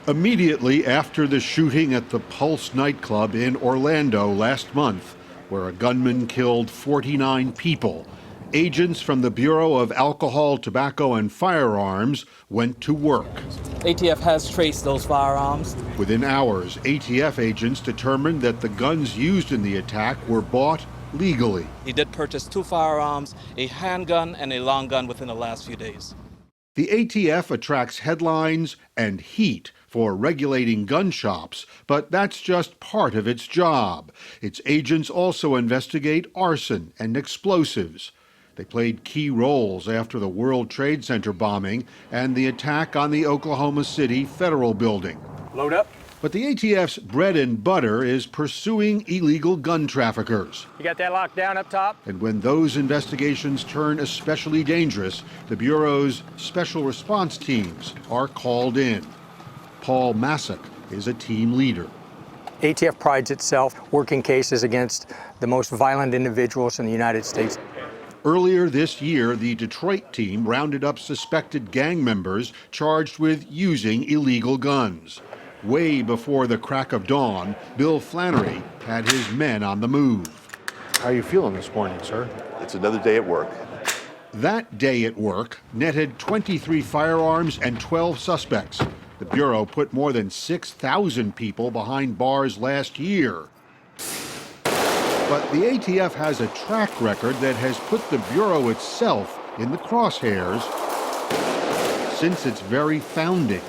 Immediately after the shooting at the Pulse nightclub in Orlando last month, where a gunman killed 49 people, agents from the Bureau of Alcohol, Tobacco, and Firearms went to work. ATF has traced those firearms. Within hours, ATF agents determined that the guns used in the attack were bought legally. He did purchase 2 firearms, a handgun and a long gun within the last few days. The ATF attracts headlines and heat for regulating gun shops, but that's just part of its job. Its agents also investigate arson and explosives. They played key roles after the World Trade Center bombing and the attack on the Oklahoma City Federal Building. Load up. But the ATF's bread and butter is pursuing illegal gun traffickers. You got that locked down up top? And when those investigations turn especially dangerous, the Bureau's special response teams are called in. Paul Masek is a team leader. ATF prides itself working cases against the most violent individuals in the United States. Earlier this year, the Detroit team rounded up suspected gang members charged with using illegal guns. Way before the crack of dawn, Bill Flannery had his men on the move. How are you feeling this morning, sir? It's another day at work. That day at work netted 23 firearms and 12 suspects. The Bureau put more than 6,000 people behind bars last year. But the ATF has a track record that has put the Bureau itself in the crosshairs since its very founding.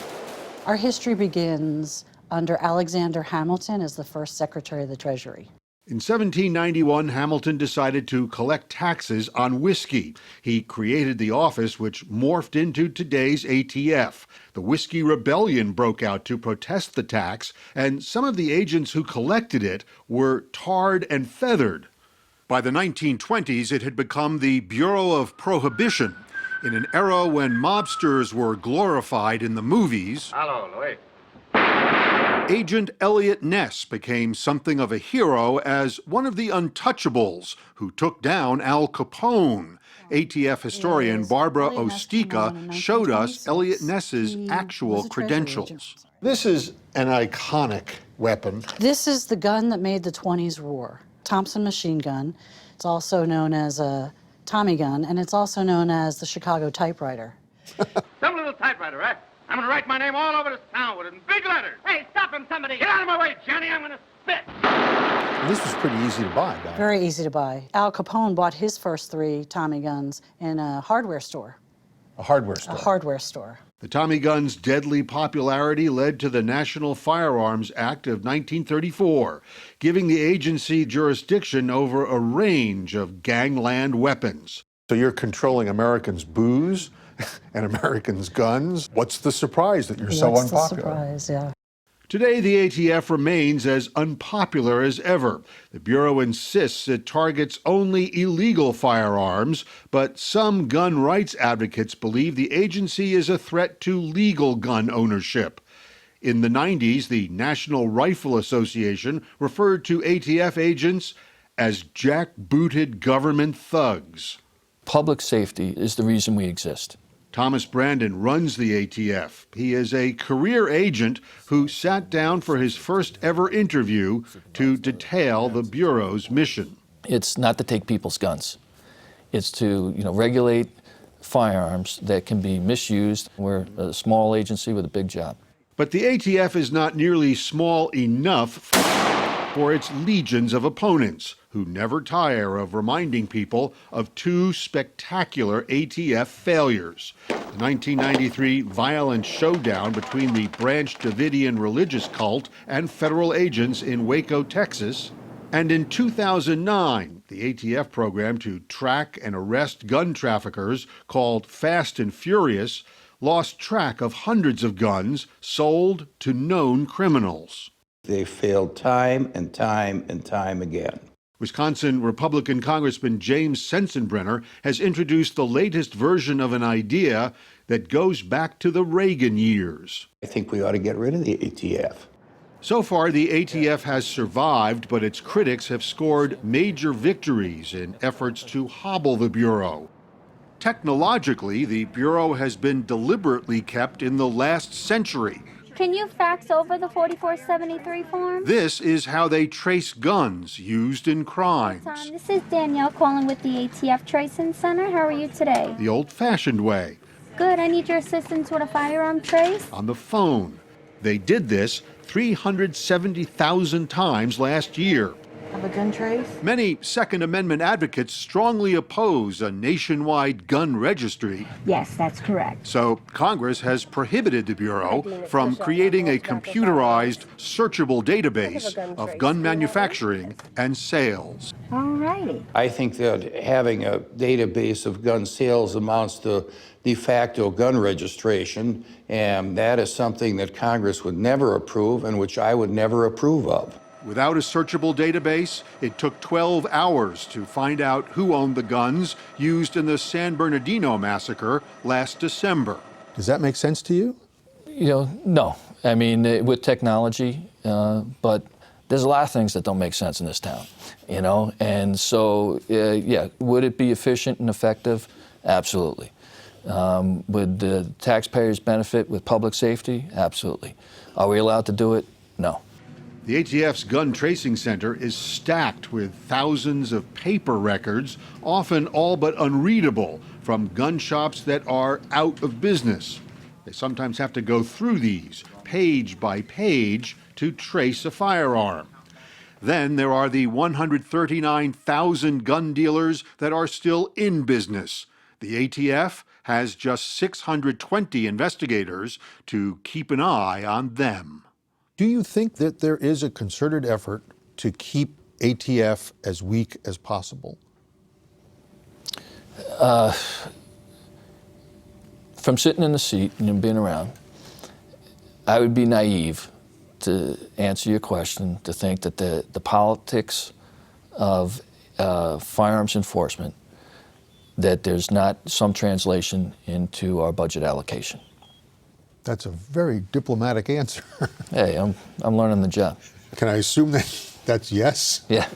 Our history begins under Alexander Hamilton as the first Secretary of the Treasury. In 1791, Hamilton decided to collect taxes on whiskey. He created the office which morphed into today's ATF. The Whiskey Rebellion broke out to protest the tax, and some of the agents who collected it were tarred and feathered. By the 1920s, it had become the Bureau of Prohibition. In an era when mobsters were glorified in the movies, Hello, Louis. Agent Elliot Ness became something of a hero as one of the untouchables who took down Al Capone. ATF historian Barbara Ostika showed us Elliot Ness's actual credentials. This is an iconic weapon. This is the gun that made the 20s roar. Thompson machine gun. It's also known as a Tommy gun, and it's also known as the Chicago typewriter. Some little typewriter, right? I'm gonna write my name all over this town with it in big letters. Hey, stop him, somebody! Get out of my way, Johnny, I'm gonna spit! This was pretty easy to buy back. Very easy to buy. Al Capone bought his first 3 Tommy guns in a hardware store. A hardware store? A hardware store. The Tommy gun's deadly popularity led to the National Firearms Act of 1934, giving the agency jurisdiction over a range of gangland weapons. So you're controlling Americans' booze and Americans' guns? What's the surprise that you're so unpopular? What's the surprise, yeah. Today, the ATF remains as unpopular as ever. The Bureau insists it targets only illegal firearms, but some gun rights advocates believe the agency is a threat to legal gun ownership. In the 90s, the National Rifle Association referred to ATF agents as jackbooted government thugs. Public safety is the reason we exist. Thomas Brandon runs the ATF. He is a career agent who sat down for his first ever interview to detail the Bureau's mission. It's not to take people's guns. It's to, regulate firearms that can be misused. We're a small agency with a big job. But the ATF is not nearly small enough for its legions of opponents who never tire of reminding people of 2 spectacular ATF failures. The 1993 violent showdown between the Branch Davidian religious cult and federal agents in Waco, Texas. And in 2009, the ATF program to track and arrest gun traffickers, called Fast and Furious, lost track of hundreds of guns sold to known criminals. They failed time and time and time again. Wisconsin Republican Congressman James Sensenbrenner has introduced the latest version of an idea that goes back to the Reagan years. I think we ought to get rid of the ATF. So far, the ATF has survived, but its critics have scored major victories in efforts to hobble the Bureau. Technologically, the Bureau has been deliberately kept in the last century. Can you fax over the 4473 form? This is how they trace guns used in crimes. This is Danielle calling with the ATF Tracing Center. How are you today? The old-fashioned way, Good. I need your assistance with a firearm trace. on the phone. They did this 370,000 times last year. Have a gun trace? Many Second Amendment advocates strongly oppose a nationwide gun registry, Yes, that's correct. so Congress has prohibited the Bureau from creating a computerized, searchable database of gun manufacturing and sales. All righty. I think that having a database of gun sales amounts to de facto gun registration, and that is something that Congress would never approve and which I would never approve of. Without a searchable database, it took 12 hours to find out who owned the guns used in the San Bernardino massacre last December. Does that make sense to you? No. I mean, with technology, but there's a lot of things that don't make sense in this town, And so, yeah, would it be efficient and effective? Absolutely. Would the taxpayers benefit with public safety? Absolutely. Are we allowed to do it? No. The ATF's Gun Tracing Center is stacked with thousands of paper records, often all but unreadable, from gun shops that are out of business. They sometimes have to go through these, page by page, to trace a firearm. Then there are the 139,000 gun dealers that are still in business. The ATF has just 620 investigators to keep an eye on them. Do you think that there is a concerted effort to keep ATF as weak as possible? From sitting in the seat and being around, I would be naive to answer your question to think that the politics of firearms enforcement, that there's not some translation into our budget allocation. That's a very diplomatic answer. Hey, I'm learning the job. Can I assume that that's yes? Yeah.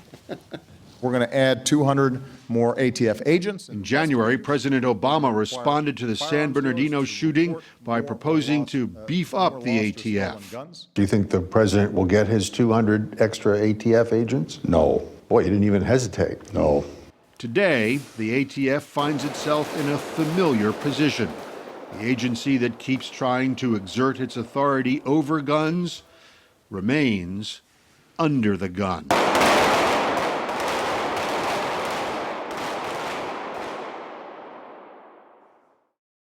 We're going to add 200 more ATF agents. In January, President Obama responded to the San Bernardino shooting by proposing to beef up the ATF. Do you think the president will get his 200 extra ATF agents? No. Boy, you didn't even hesitate. No. Today, the ATF finds itself in a familiar position. The agency that keeps trying to exert its authority over guns remains under the gun.